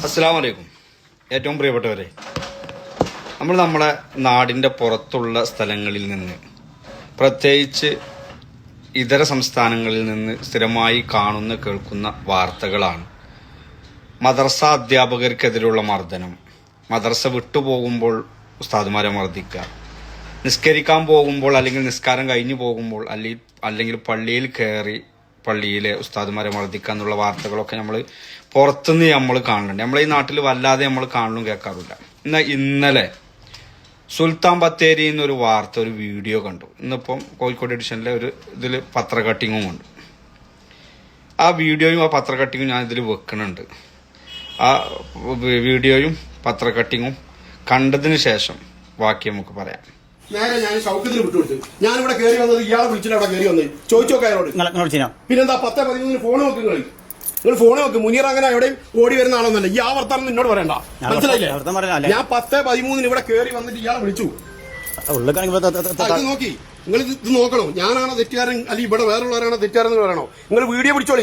അസ്സലാമു അലൈക്കും. ഏറ്റവും പ്രിയപ്പെട്ടവരെ, നമ്മുടെ നാടിൻ്റെ പുറത്തുള്ള സ്ഥലങ്ങളിൽ നിന്ന്, പ്രത്യേകിച്ച് ഇതര സംസ്ഥാനങ്ങളിൽ നിന്ന് സ്ഥിരമായി കാണുന്ന കേൾക്കുന്ന വാർത്തകളാണ് മദ്രസ അധ്യാപകർക്കെതിരെയുള്ള മർദ്ദനം, മദ്രസ വിട്ടുപോകുമ്പോൾ ഉസ്താദുമാരെ മർദ്ദിക്കുക, നിസ്കരിക്കാൻ പോകുമ്പോൾ അല്ലെങ്കിൽ നിസ്കാരം കഴിഞ്ഞു പോകുമ്പോൾ അല്ലെങ്കിൽ പള്ളിയിൽ കയറി പള്ളിയിലെ ഉസ്താദുമാരെ മർദ്ദിക്കുക എന്നുള്ള വാർത്തകളൊക്കെ നമ്മൾ പുറത്തുനിന്ന് നമ്മൾ കാണുന്നുണ്ട്. നമ്മളെ ഈ നാട്ടിൽ വല്ലാതെ നമ്മൾ കാണലും കേൾക്കാറില്ല. ഇന്നലെ സുൽത്താൻ ബത്തേരി എന്നൊരു വാർത്ത, ഒരു വീഡിയോ കണ്ടു. ഇന്നിപ്പം കോഴിക്കോട് എഡിഷനിലെ ഒരു ഇതിൽ പത്ര കട്ടിങ്ങും ഉണ്ട്. ആ വീഡിയോയും ആ പത്ര കട്ടിങ്ങും ഞാൻ ഇതിൽ വെക്കുന്നുണ്ട്. ആ വീഡിയോയും പത്ര കട്ടിങ്ങും കണ്ടതിന് ശേഷം ബാക്കി നമുക്ക് പറയാം. നേരെ ഞാൻ സൗഖ്യത്തിന് വിട്ടുകൊടുത്തു. ഞാനിവിടെ കയറി വന്നത് ഇയാളെ വിളിച്ചിട്ട് അവിടെ കയറി വന്നത് ചോദിച്ചോക്കെ അയാളോട്. പിന്നെന്താ 10-13 ഫോൺ വെക്കും നിങ്ങൾ ഫോൺ വെക്കും. മുനീർ അങ്ങനെ എവിടെയും ഓടി വരുന്ന ആളൊന്നല്ല. ഈ ആ വർത്താനം നിന്നോട് പറയണ്ട, മനസ്സിലായില്ലേ? ഞാൻ 10-13 ഇവിടെ കയറി വന്നിട്ട് ഇയാളെ വിളിച്ചു. ഇത് നോക്കി, നിങ്ങൾ ഇത് നോക്കണോ? ഞാനാണോ തെറ്റുകാരൻ അല്ലെങ്കിൽ ഇവിടെ വേറുള്ളവരാണോ തെറ്റുകാരെന്ന് പറയണോ? നിങ്ങൾ വീഡിയോ പിടിച്ചോളി.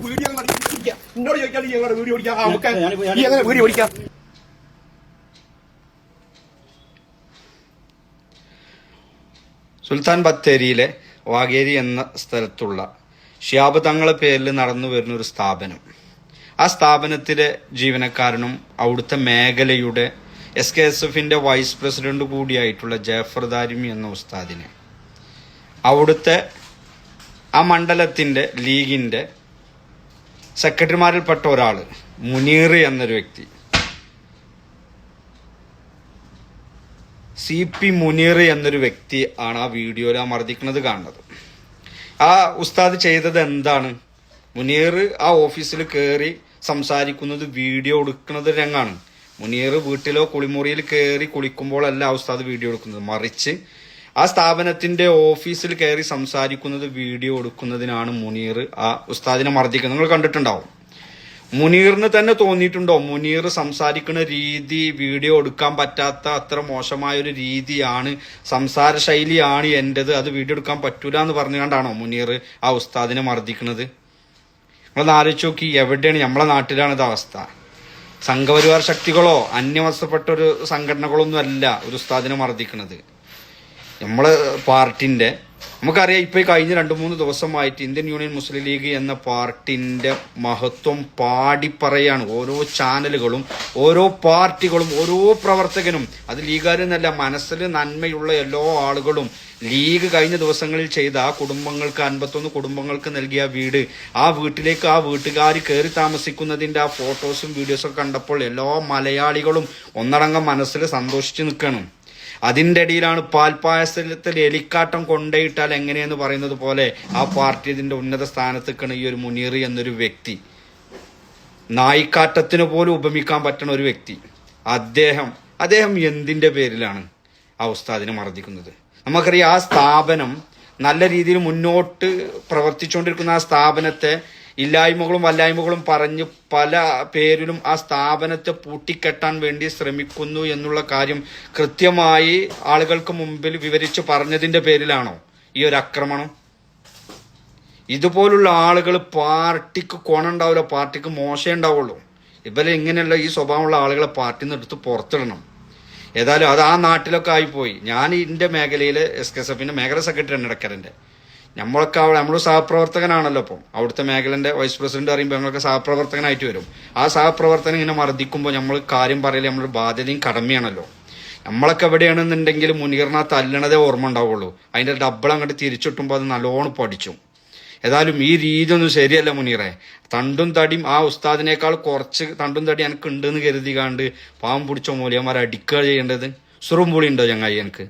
വീഡിയോ എന്നോട് ചോദിക്കാതെ ഞങ്ങളുടെ വീഡിയോ പിടിക്കാം. എങ്ങനെ വീഡിയോ പിടിക്കാം? സുൽത്താൻ ബത്തേരിയിലെ വാഗേരി എന്ന സ്ഥലത്തുള്ള ഷിയാബ് തങ്ങളെ പേരിൽ നടന്നു വരുന്ന ഒരു സ്ഥാപനം. ആ സ്ഥാപനത്തിലെ ജീവനക്കാരനും അവിടുത്തെ മേഖലയുടെ SKSFന്റെ വൈസ് പ്രസിഡന്റ് കൂടിയായിട്ടുള്ള ജാഫർ ദാരിമി എന്ന ഉസ്താദിനെ അവിടുത്തെ ആ മണ്ഡലത്തിന്റെ ലീഗിന്റെ സെക്രട്ടറിമാരിൽപ്പെട്ട ഒരാൾ മുനീർ എന്നൊരു വ്യക്തി, CP മുനീർ എന്നൊരു വ്യക്തി ആണ് ആ വീഡിയോയിൽ ആ മർദ്ദിക്കുന്നത് കാണുന്നത്. ആ ഉസ്താദ് ചെയ്തത് എന്താണ്? മുനീർ ആ ഓഫീസിൽ കയറി സംസാരിക്കുന്നത്, വീഡിയോ എടുക്കുന്നത് രംഗാണ്. മുനീർ വീട്ടിലോ കുളിമുറിയിൽ കയറി കുളിക്കുമ്പോഴല്ല ആ ഉസ്താദ് വീഡിയോ എടുക്കുന്നത്, മറിച്ച് ആ സ്ഥാപനത്തിന്റെ ഓഫീസിൽ കയറി സംസാരിക്കുന്നത് വീഡിയോ എടുക്കുന്നതിനാണ് മുനീർ ആ ഉസ്താദിനെ മർദ്ദിക്കുന്നത്. നിങ്ങൾ കണ്ടിട്ടുണ്ടാവും. മുനീറിന് തന്നെ തോന്നിയിട്ടുണ്ടോ മുനീർ സംസാരിക്കുന്ന രീതി വീഡിയോ എടുക്കാൻ പറ്റാത്ത അത്ര മോശമായൊരു രീതിയാണ്, സംസാര ശൈലിയാണ് എന്റേത്, അത് വീഡിയോ എടുക്കാൻ പറ്റൂല എന്ന് പറഞ്ഞുകൊണ്ടാണോ മുനീർ ആ ഉസ്താദിനെ മർദ്ദിക്കുന്നത്? നമ്മളൊന്ന് ആലോചിച്ച് നോക്കി. എവിടെയാണ്? നമ്മളെ നാട്ടിലാണ് ഇത് അവസ്ഥ. സംഘപരിവാർ ശക്തികളോ അന്യവശപ്പെട്ട ഒരു സംഘടനകളൊന്നും അല്ല ഒരു ഉസ്താദിനെ മർദ്ദിക്കുന്നത്. നമ്മളെ പാർട്ടിന്റെ, നമുക്കറിയാം, ഇപ്പൊ കഴിഞ്ഞ 2-3 ദിവസമായിട്ട് ഇന്ത്യൻ യൂണിയൻ മുസ്ലിം ലീഗ് എന്ന പാർട്ടിന്റെ മഹത്വം പാടിപ്പറയാണ് ഓരോ ചാനലുകളും, ഓരോ പാർട്ടികളും, ഓരോ പ്രവർത്തകനും. അത് ലീഗുകാരെന്നല്ല, മനസ്സിൽ നന്മയുള്ള എല്ലാ ആളുകളും. ലീഗ് കഴിഞ്ഞ ദിവസങ്ങളിൽ ചെയ്ത ആ കുടുംബങ്ങൾക്ക്, 51 കുടുംബങ്ങൾക്ക് നൽകിയ വീട്, ആ വീട്ടിലേക്ക് ആ വീട്ടുകാർ കയറി താമസിക്കുന്നതിന്റെ ആ ഫോട്ടോസും വീഡിയോസും കണ്ടപ്പോൾ എല്ലാ മലയാളികളും ഒന്നടങ്കം മനസ്സിൽ സന്തോഷിച്ച് നിൽക്കണം. അതിൻ്റെ ഇടയിലാണ് പാൽപ്പായസത്തിൽ എലിക്കാട്ടം കൊണ്ടേയിട്ടാൽ എങ്ങനെയെന്ന് പറയുന്നത് പോലെ ആ പാർട്ടി ഇതിന്റെ ഉന്നത സ്ഥാനത്തേക്കാണ് ഈ ഒരു മുനീർ എന്നൊരു വ്യക്തി. നായിക്കാട്ടത്തിന് പോലും ഉപമിക്കാൻ പറ്റുന്ന ഒരു വ്യക്തി. അദ്ദേഹം എന്തിന്റെ പേരിലാണ് ആ ഉസ്താദിനെ മർദ്ദിക്കുന്നത്? നമുക്കറിയാം, ആ സ്ഥാപനം നല്ല രീതിയിൽ മുന്നോട്ട് പ്രവർത്തിച്ചുകൊണ്ടിരിക്കുന്ന ആ സ്ഥാപനത്തെ ഇല്ലായ്മകളും വല്ലായ്മകളും പറഞ്ഞ് പല പേരിലും ആ സ്ഥാപനത്തെ പൂട്ടിക്കെട്ടാൻ വേണ്ടി ശ്രമിക്കുന്നു എന്നുള്ള കാര്യം കൃത്യമായി ആളുകൾക്ക് മുമ്പിൽ വിവരിച്ച് പറഞ്ഞതിന്റെ പേരിലാണോ ഈ ഒരു ആക്രമണം? ഇതുപോലുള്ള ആളുകൾ പാർട്ടിക്ക് കോണുണ്ടാവില്ല, പാർട്ടിക്ക് മോശം ഉണ്ടാവുള്ളൂ. ഇവരെ ഇങ്ങനെയുള്ള ഈ സ്വഭാവമുള്ള ആളുകളെ പാർട്ടിയിൽ നിന്ന് എടുത്ത് പുറത്തിടണം. ഏതായാലും അത് ആ നാട്ടിലൊക്കെ ആയിപ്പോയി. ഞാൻ ഇതിന്റെ മേഖലയിലെ SKSFന്റെ മേഖല സെക്രട്ടറിയാണ് ഇടക്കരന്റെ. നമ്മളൊക്കെ നമ്മൾ സഹപ്രവർത്തകനാണല്ലോ. അപ്പം അവിടുത്തെ മേഖലന്റെ വൈസ് പ്രസിഡന്റ് അറിയുമ്പോൾ ഞങ്ങളൊക്കെ സഹപ്രവർത്തകനായിട്ട് വരും. ആ സഹപ്രവർത്തനം ഇങ്ങനെ മർദ്ദിക്കുമ്പോൾ നമ്മൾ കാര്യം പറയല് നമ്മളൊരു ബാധ്യതയും കടമയാണല്ലോ. നമ്മളൊക്കെ എവിടെയാണെന്നുണ്ടെങ്കിൽ മുനീറിനെ തല്ലണതേ ഓർമ്മ ഉണ്ടാവുള്ളൂ. അതിന്റെ ഡബിൾ അങ്ങോട്ട് തിരിച്ചിട്ടുമ്പോൾ അത് നല്ലോണം പഠിച്ചു. ഏതായാലും ഈ രീതി ഒന്നും ശരിയല്ല മുനീറെ. തണ്ടും തടിയും ആ ഉസ്താദിനേക്കാൾ കുറച്ച് തണ്ടും തടി എനിക്ക് ഉണ്ടെന്ന് കരുതി കാണ്ട് പാവം പിടിച്ച മൂല്യന്മാരെ അടിക്കുക ചെയ്യേണ്ടത്. സുറുംപുളി ഉണ്ടോ ചങ്ങായി എനിക്ക്?